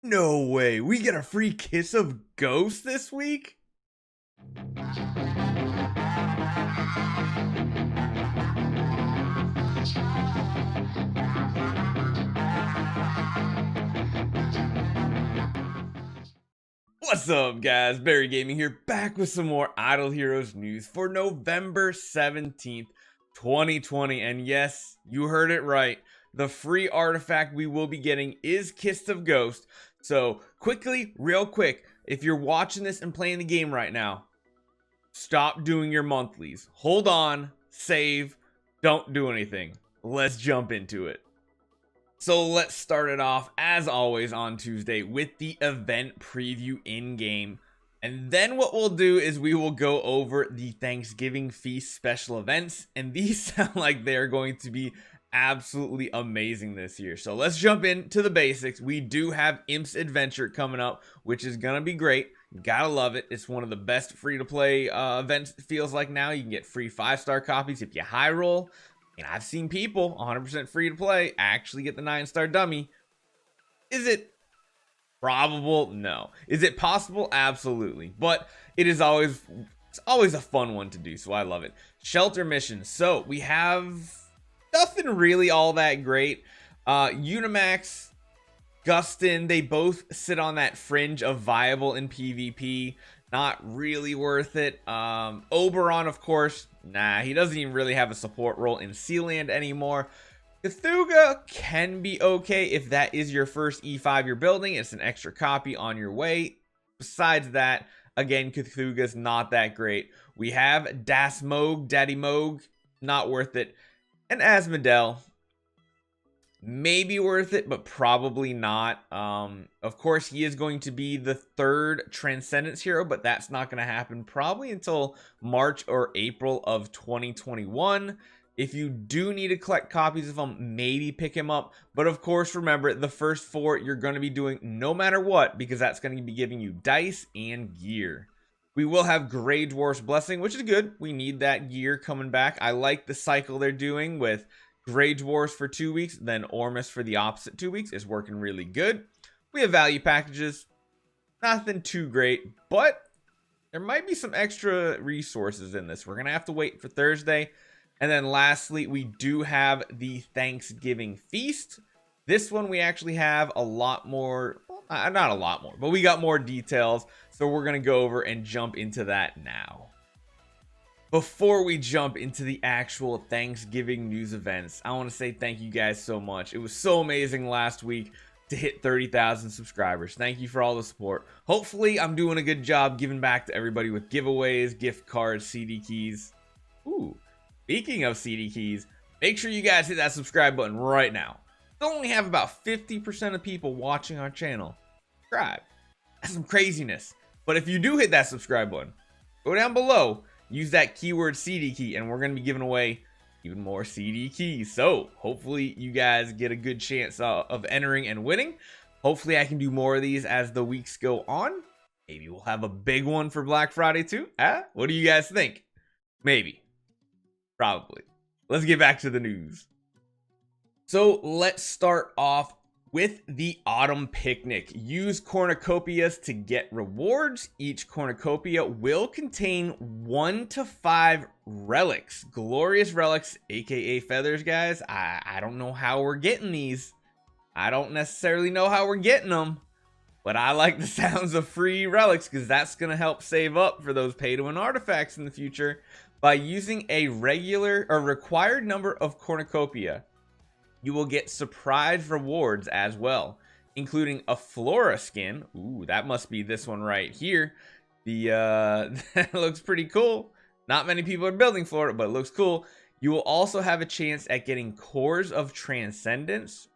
No way, we get a free Kiss of Ghost this week? What's up, guys? Barry Gaming here, back with some more Idle Heroes news for November 17th, 2020. And yes, you heard it right. The free artifact we will be getting is Kiss of Ghost. So, real quick, if you're watching this and playing the game right now, stop doing your monthlies. Hold on, save, don't do anything. Let's jump into it. So let's start it off, as always, on Tuesday with the event preview in-game. And then what we'll do is we will go over the Thanksgiving Feast special events. And these sound like they're going to be absolutely amazing this year. So let's jump into the basics. We do have Imp's Adventure coming up, which is going to be great. You gotta love it. It's one of the best free-to-play events, it feels like now. You can get free 5-star copies if you high roll. And I've seen people 100% free to play actually get the 9-star dummy. Is it probable? No. Is it possible? Absolutely. But it's always a fun one to do, so I love it. Shelter missions. So we have nothing really all that great. Unimax, Gustin, they both sit on that fringe of viable in PvP. Not really worth it. Oberon, of course, nah, he doesn't even really have a support role in Sealand anymore. Cthulhu can be okay if that is your first E5 you're building. It's an extra copy on your way. Besides that, again, Cthulhu's not that great. We have Das Moog, Daddy Moog, not worth it. And Asmodel, maybe worth it, but probably not. Of course, he is going to be the third Transcendence hero, but that's not going to happen probably until March or April of 2021. If you do need to collect copies of him, maybe pick him up. But of course, remember, the first 4 you're going to be doing no matter what, because that's going to be giving you dice and gear. We will have Grey Dwarf's Blessing, which is good. We need that gear coming back. I like the cycle they're doing with Grey Dwarfs for 2 weeks, then Ormus for the opposite 2 weeks. Is working really good. We have value packages. Nothing too great, but there might be some extra resources in this. We're going to have to wait for Thursday. And then lastly, we do have the Thanksgiving Feast. This one we actually have a lot more, not a lot more, but we got more details. So we're going to go over and jump into that now. Before we jump into the actual Thanksgiving news events, I want to say thank you guys so much. It was so amazing last week to hit 30,000 subscribers. Thank you for all the support. Hopefully, I'm doing a good job giving back to everybody with giveaways, gift cards, CD keys. Ooh, speaking of CD keys, make sure you guys hit that subscribe button right now. We only have about 50% of people watching our channel subscribe. That's some craziness. But if you do hit that subscribe button, go down below. Use that keyword CD key, and we're going to be giving away even more CD keys. So hopefully you guys get a good chance of entering and winning. Hopefully I can do more of these as the weeks go on. Maybe we'll have a big one for Black Friday too. What do you guys think? Maybe. Probably. Let's get back to the news. So let's start off with the Autumn Picnic. Use cornucopias to get rewards. Each cornucopia will contain 1 to 5 relics. Glorious relics, aka feathers, guys. I don't know how we're getting these. I don't necessarily know how we're getting them. But I like the sounds of free relics because that's going to help save up for those pay-to-win artifacts in the future. By using a required number of cornucopia, you will get surprise rewards as well, including a Flora skin. Ooh, that must be this one right here. That looks pretty cool. Not many people are building Flora, but it looks cool. You will also have a chance at getting Cores of Transcendence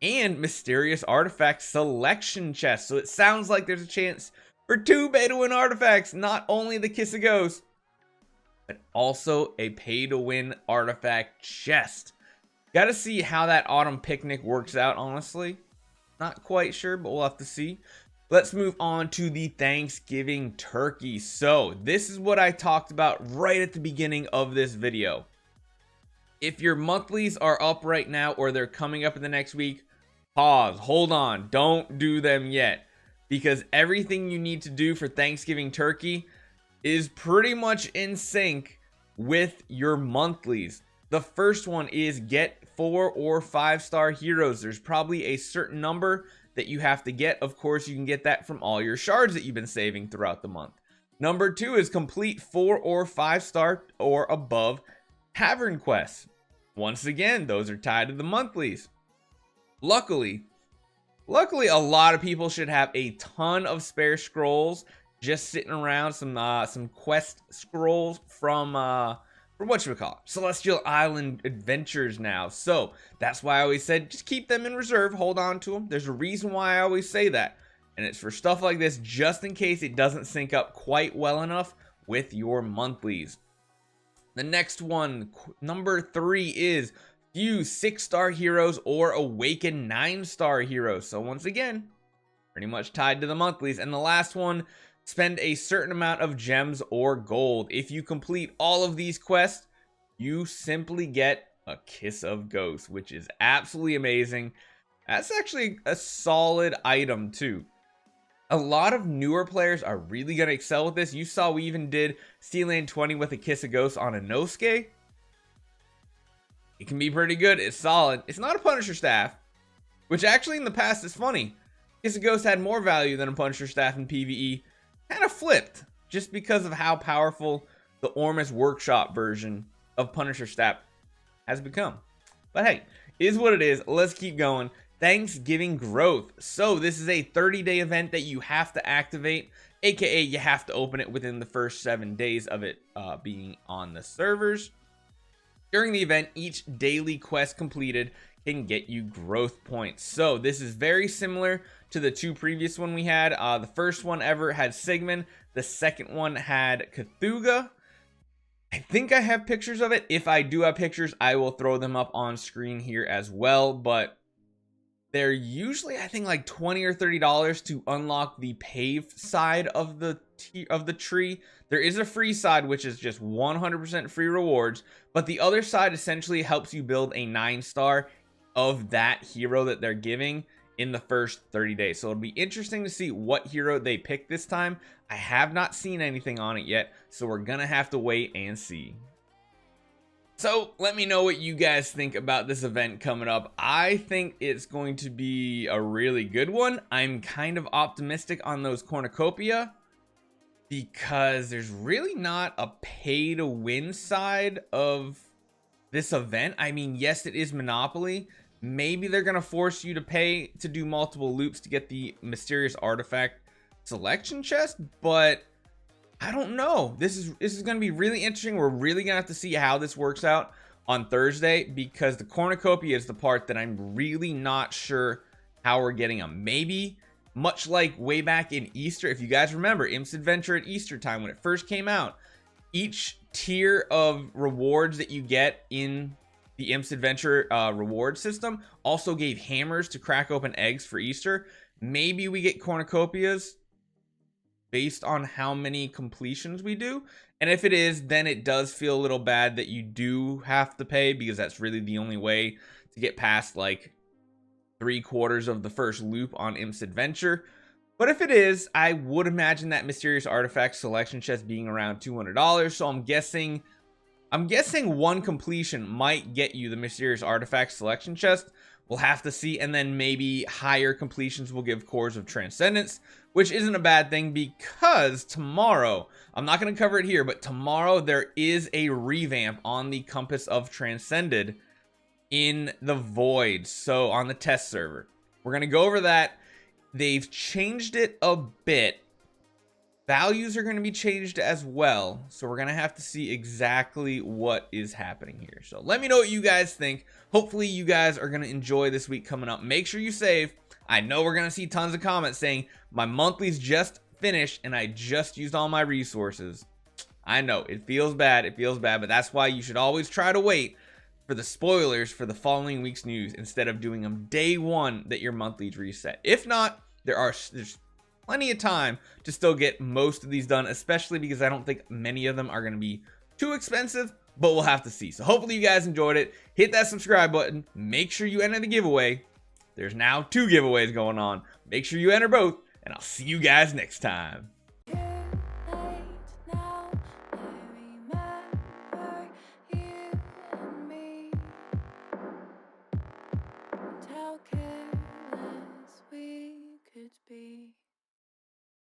and Mysterious Artifact Selection Chest. So it sounds like there's a chance for 2 pay-to-win artifacts. Not only the Kiss of Ghost, but also a pay-to-win artifact chest. Gotta see how that Autumn Picnic works out, honestly. Not quite sure, but we'll have to see. Let's move on to the Thanksgiving turkey. So, this is what I talked about right at the beginning of this video. If your monthlies are up right now or they're coming up in the next week, Pause, hold on, don't do them yet, because everything you need to do for Thanksgiving turkey is pretty much in sync with your monthlies. The first one is get 4 or 5-star heroes. There's probably a certain number that you have to get. Of course, you can get that from all your shards that you've been saving throughout the month. Number 2 is complete 4 or 5-star or above tavern quests. Once again, those are tied to the monthlies. Luckily, a lot of people should have a ton of spare scrolls just sitting around, some quest scrolls from whatchamacallit, Celestial Island Adventures now. So that's why I always said just keep them in reserve, hold on to them. There's a reason why I always say that, and it's for stuff like this, just in case it doesn't sync up quite well enough with your monthlies. The next one, number 3, is fuse 6-star heroes or awaken 9-star heroes. So once again, pretty much tied to the monthlies. And the last one, spend a certain amount of gems or gold. If you complete all of these quests, you simply get a Kiss of Ghosts, which is absolutely amazing. That's actually a solid item too. A lot of newer players are really going to excel with this. You saw we even did Steel Lane 20 with a Kiss of Ghosts on a Nosuke. It can be pretty good. It's solid. It's not a Punisher staff, which actually in the past is funny. Kiss of Ghosts had more value than a Punisher staff in PvE. Kind of flipped just because of how powerful the Ormus Workshop version of Punisher staff has become. But hey, is what it is. Let's keep going. Thanksgiving growth. So this is a 30-day event that you have to activate, aka you have to open it within the first 7 days of it being on the servers. During the event, each daily quest completed can get you growth points. So this is very similar to the 2 previous one we had. The first one ever had Sigmund. The second one had Cthulhu. I think I have pictures of it. If I do have pictures, I will throw them up on screen here as well. But they're usually, I think, like $20 or $30 to unlock the paved side of the tree. There is a free side, which is just 100% free rewards, but the other side essentially helps you build a 9-star of that hero that they're giving in the first 30 days. So it'll be interesting to see what hero they pick this time. I have not seen anything on it yet, so we're gonna have to wait and see. So let me know what you guys think about this event coming up. I think it's going to be a really good one. I'm kind of optimistic on those cornucopia because there's really not a pay to win side of this event. I mean, yes, it is Monopoly. Maybe they're going to force you to pay to do multiple loops to get the mysterious artifact selection chest, but I don't know. This is going to be really interesting. We're really going to have to see how this works out on Thursday because the cornucopia is the part that I'm really not sure how we're getting them. Maybe much like way back in Easter, if you guys remember Imp's Adventure at Easter time when it first came out, each tier of rewards that you get in the Imp's Adventure reward system also gave hammers to crack open eggs for Easter. Maybe we get cornucopias based on how many completions we do, and if it is, then it does feel a little bad that you do have to pay because that's really the only way to get past like 3/4 of the first loop on Imp's Adventure. But if it is, I would imagine that mysterious artifact selection chest being around $200. So I'm guessing one completion might get you the mysterious artifact selection chest. We'll have to see, and then maybe higher completions will give Cores of Transcendence, which isn't a bad thing because tomorrow, I'm not going to cover it here, but tomorrow there is a revamp on the Compass of Transcended in the Void, so on the test server. We're going to go over that. They've changed it a bit. Values are going to be changed as well, so we're going to have to see exactly what is happening here. So let me know what you guys think. Hopefully you guys are going to enjoy this week coming up. Make sure you save. I know we're going to see tons of comments saying my monthly's just finished and I just used all my resources. I know it feels bad, but that's why you should always try to wait for the spoilers for the following week's news instead of doing them day one that your monthly's reset. If not, there's plenty of time to still get most of these done, especially because I don't think many of them are going to be too expensive, but we'll have to see. So hopefully you guys enjoyed it. Hit that subscribe button. Make sure you enter the giveaway. There's now 2 giveaways going on. Make sure you enter both, and I'll see you guys next time. How careless we could be.